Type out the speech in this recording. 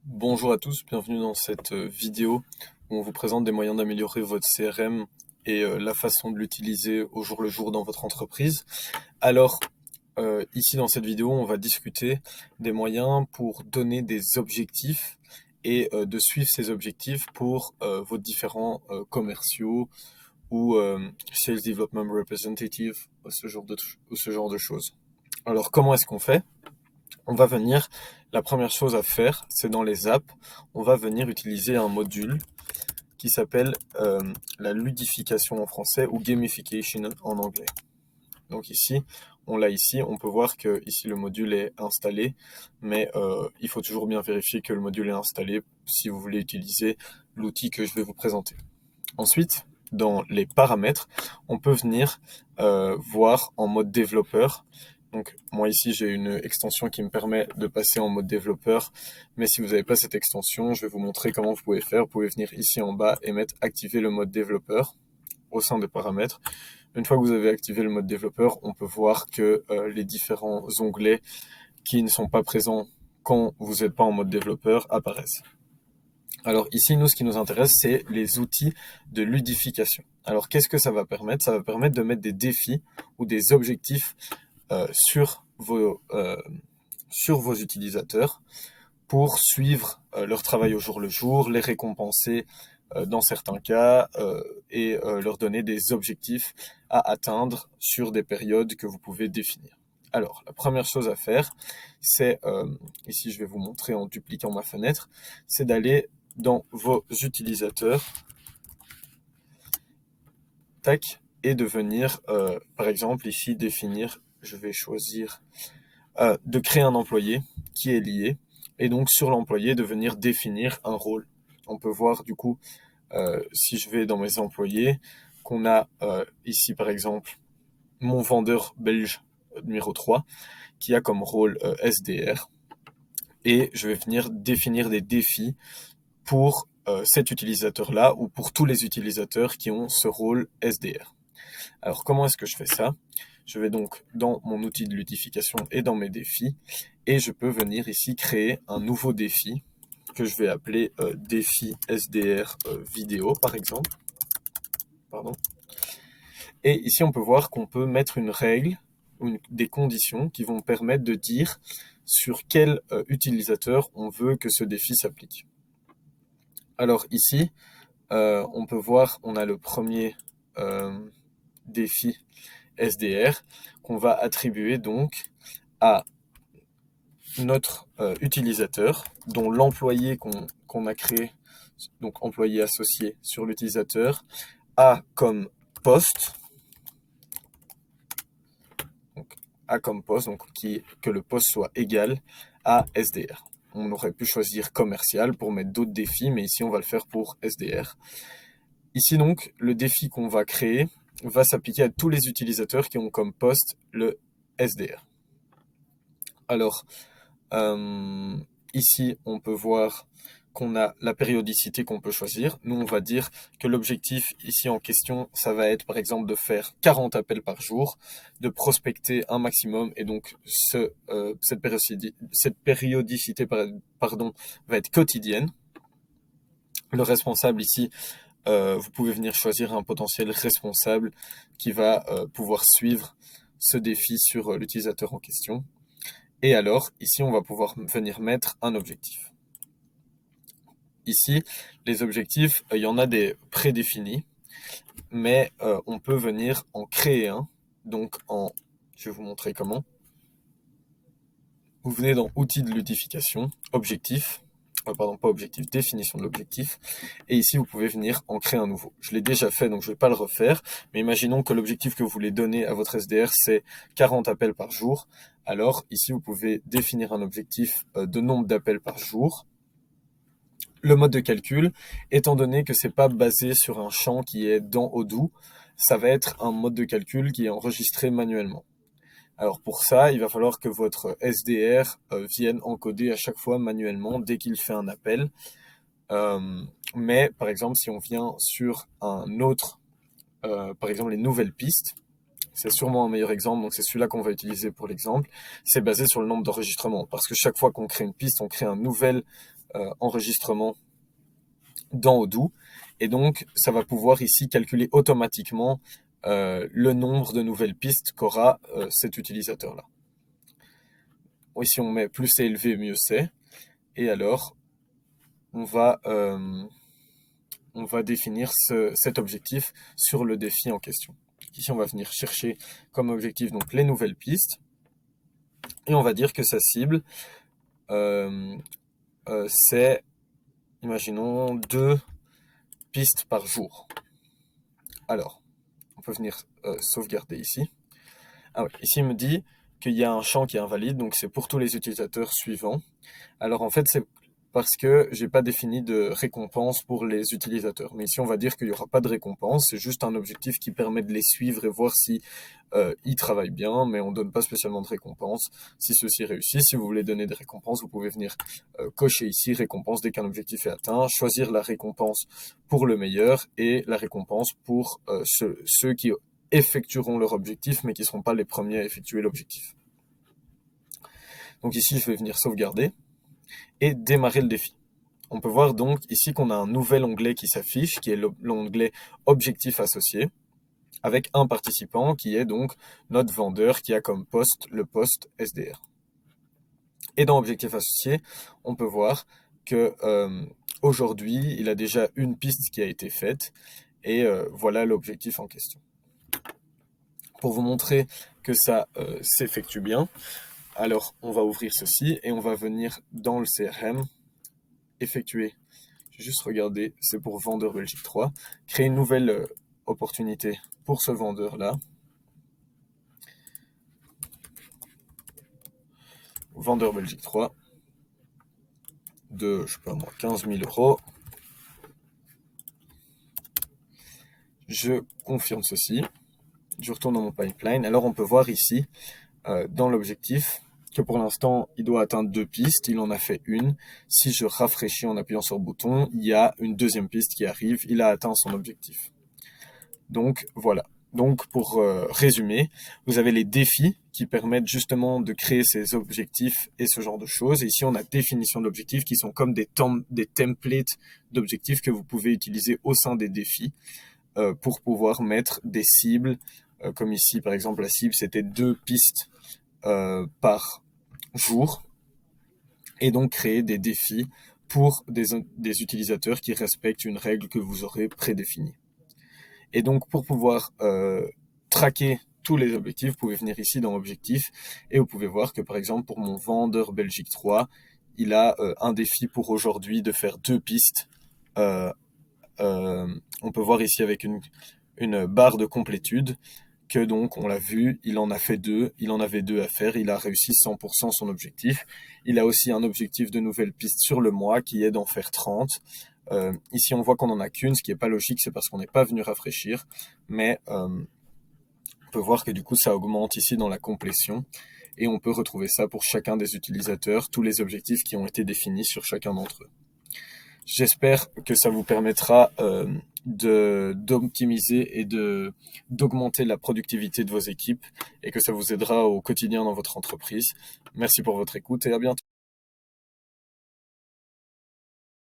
Bonjour à tous, bienvenue dans cette vidéo où on vous présente des moyens d'améliorer votre CRM et la façon de l'utiliser au jour le jour dans votre entreprise. Alors, ici dans cette vidéo, on va discuter des moyens pour donner des objectifs et de suivre ces objectifs pour vos différents commerciaux ou Sales Development Representative, ce genre de choses. Alors, comment est-ce qu'on fait? On va venir, la première chose à faire, c'est dans les apps, on va venir utiliser un module qui s'appelle la ludification en français ou gamification en anglais. Donc ici, on l'a ici, on peut voir que ici le module est installé, mais il faut toujours bien vérifier que le module est installé si vous voulez utiliser l'outil que je vais vous présenter. Ensuite, dans les paramètres, on peut venir voir en mode développeur. Donc moi ici j'ai une extension qui me permet de passer en mode développeur, mais si vous n'avez pas cette extension, je vais vous montrer comment vous pouvez faire. Vous pouvez venir ici en bas et mettre activer le mode développeur au sein des paramètres. Une fois que vous avez activé le mode développeur, on peut voir que les différents onglets qui ne sont pas présents quand vous n'êtes pas en mode développeur apparaissent. Alors ici, nous, ce qui nous intéresse, c'est les outils de ludification. Alors qu'est-ce que ça va permettre? Ça va permettre de mettre des défis ou des objectifs euh, sur, vos, euh, sur vos utilisateurs pour suivre leur travail au jour le jour, les récompenser dans certains cas et leur donner des objectifs à atteindre sur des périodes que vous pouvez définir. Alors, la première chose à faire, c'est, ici je vais vous montrer en dupliquant ma fenêtre, c'est d'aller dans vos utilisateurs, tac, et de venir, par exemple, ici définir, je vais choisir de créer un employé qui est lié, et donc sur l'employé de venir définir un rôle. On peut voir du coup, si je vais dans mes employés, qu'on a ici par exemple mon vendeur belge numéro 3 qui a comme rôle SDR, et je vais venir définir des défis pour cet utilisateur-là ou pour tous les utilisateurs qui ont ce rôle SDR. Alors comment est-ce que je fais ça? Je vais donc dans mon outil de ludification et dans mes défis et je peux venir ici créer un nouveau défi que je vais appeler défi SDR vidéo par exemple. Pardon. Et ici on peut voir qu'on peut mettre une règle ou des conditions qui vont permettre de dire sur quel utilisateur on veut que ce défi s'applique. Alors ici, on peut voir, on a le premier défi SDR qu'on va attribuer donc à notre utilisateur, dont l'employé qu'on a créé, donc employé associé sur l'utilisateur, a comme poste, donc a comme poste, donc que le poste soit égal à SDR. On aurait pu choisir commercial pour mettre d'autres défis, mais ici on va le faire pour SDR. Ici donc, le défi qu'on va créer va s'appliquer à tous les utilisateurs qui ont comme poste le SDR. Alors, ici, on peut voir qu'on a la périodicité qu'on peut choisir. Nous, on va dire que l'objectif ici en question, ça va être par exemple de faire 40 appels par jour, de prospecter un maximum, et donc cette périodicité va être quotidienne. Le responsable ici, vous pouvez venir choisir un potentiel responsable qui va pouvoir suivre ce défi sur l'utilisateur en question. Et alors, ici, on va pouvoir venir mettre un objectif. Ici, les objectifs, il y en a des prédéfinis, mais on peut venir en créer un. Donc, je vais vous montrer comment. Vous venez dans Outils de ludification, Objectif, pardon, pas objectif, définition de l'objectif. Et ici, vous pouvez venir en créer un nouveau. Je l'ai déjà fait, donc je ne vais pas le refaire. Mais imaginons que l'objectif que vous voulez donner à votre SDR, c'est 40 appels par jour. Alors, ici, vous pouvez définir un objectif de nombre d'appels par jour. Le mode de calcul, étant donné que c'est pas basé sur un champ qui est dans Odoo, ça va être un mode de calcul qui est enregistré manuellement. Alors pour ça, il va falloir que votre SDR vienne encoder à chaque fois manuellement dès qu'il fait un appel. Mais par exemple, si on vient sur un autre, par exemple les nouvelles pistes, c'est sûrement un meilleur exemple, donc c'est celui-là qu'on va utiliser pour l'exemple, c'est basé sur le nombre d'enregistrements. Parce que chaque fois qu'on crée une piste, on crée un nouvel enregistrement dans Odoo. Et donc, ça va pouvoir ici calculer automatiquement le nombre de nouvelles pistes qu'aura cet utilisateur-là. Ici, on met plus c'est élevé, mieux c'est. Et alors, on va définir cet objectif sur le défi en question. Ici, on va venir chercher comme objectif donc les nouvelles pistes. Et on va dire que sa cible, c'est, imaginons, 2 pistes par jour. Alors, on peut venir sauvegarder ici. Ah ouais, ici, il me dit qu'il y a un champ qui est invalide, donc c'est pour tous les utilisateurs suivants. Alors en fait, c'est parce que j'ai pas défini de récompense pour les utilisateurs. Mais ici, on va dire qu'il y aura pas de récompense, c'est juste un objectif qui permet de les suivre et voir si ils travaillent bien, mais on donne pas spécialement de récompense si ceux-ci réussissent. Si vous voulez donner des récompenses, vous pouvez venir cocher ici récompense dès qu'un objectif est atteint, choisir la récompense pour le meilleur et la récompense pour ceux qui effectueront leur objectif, mais qui ne seront pas les premiers à effectuer l'objectif. Donc ici, je vais venir sauvegarder et démarrer le défi. On peut voir donc ici qu'on a un nouvel onglet qui s'affiche, qui est l'onglet Objectif associé, avec un participant qui est donc notre vendeur qui a comme poste le poste SDR. Et dans Objectif associé, on peut voir que aujourd'hui, il a déjà une piste qui a été faite, et voilà l'objectif en question. Pour vous montrer que ça s'effectue bien, alors on va ouvrir ceci et on va venir dans le CRM, effectuer, je vais juste regarder, c'est pour Vendeur Belgique 3, créer une nouvelle opportunité pour ce vendeur-là. Vendeur Belgique 3, de, je sais pas moi, 15 000 €. Je confirme ceci. Je retourne dans mon pipeline. Alors on peut voir ici, dans l'objectif, que pour l'instant, il doit atteindre 2 pistes. Il en a fait une. Si je rafraîchis en appuyant sur le bouton, il y a une deuxième piste qui arrive. Il a atteint son objectif. Donc voilà. Donc pour résumer, vous avez les défis qui permettent justement de créer ces objectifs et ce genre de choses. Et ici, on a définition d'objectifs qui sont comme des templates d'objectifs que vous pouvez utiliser au sein des défis pour pouvoir mettre des cibles. Comme ici, par exemple, la cible, c'était 2 pistes par jour. Et donc créer des défis pour des utilisateurs qui respectent une règle que vous aurez prédéfinie. Et donc, pour pouvoir traquer tous les objectifs, vous pouvez venir ici dans Objectifs et vous pouvez voir que, par exemple, pour mon vendeur Belgique 3, il a un défi pour aujourd'hui de faire 2 pistes. On peut voir ici avec une barre de complétude que donc, on l'a vu, il en a fait 2, il en avait 2 à faire, il a réussi 100% son objectif. Il a aussi un objectif de nouvelles pistes sur le mois qui est d'en faire 30. Ici, on voit qu'on en a qu'une, ce qui n'est pas logique, c'est parce qu'on n'est pas venu rafraîchir, mais on peut voir que du coup, ça augmente ici dans la complétion, et on peut retrouver ça pour chacun des utilisateurs, tous les objectifs qui ont été définis sur chacun d'entre eux. J'espère que ça vous permettra d'optimiser et d'augmenter la productivité de vos équipes, et que ça vous aidera au quotidien dans votre entreprise. Merci pour votre écoute et à bientôt.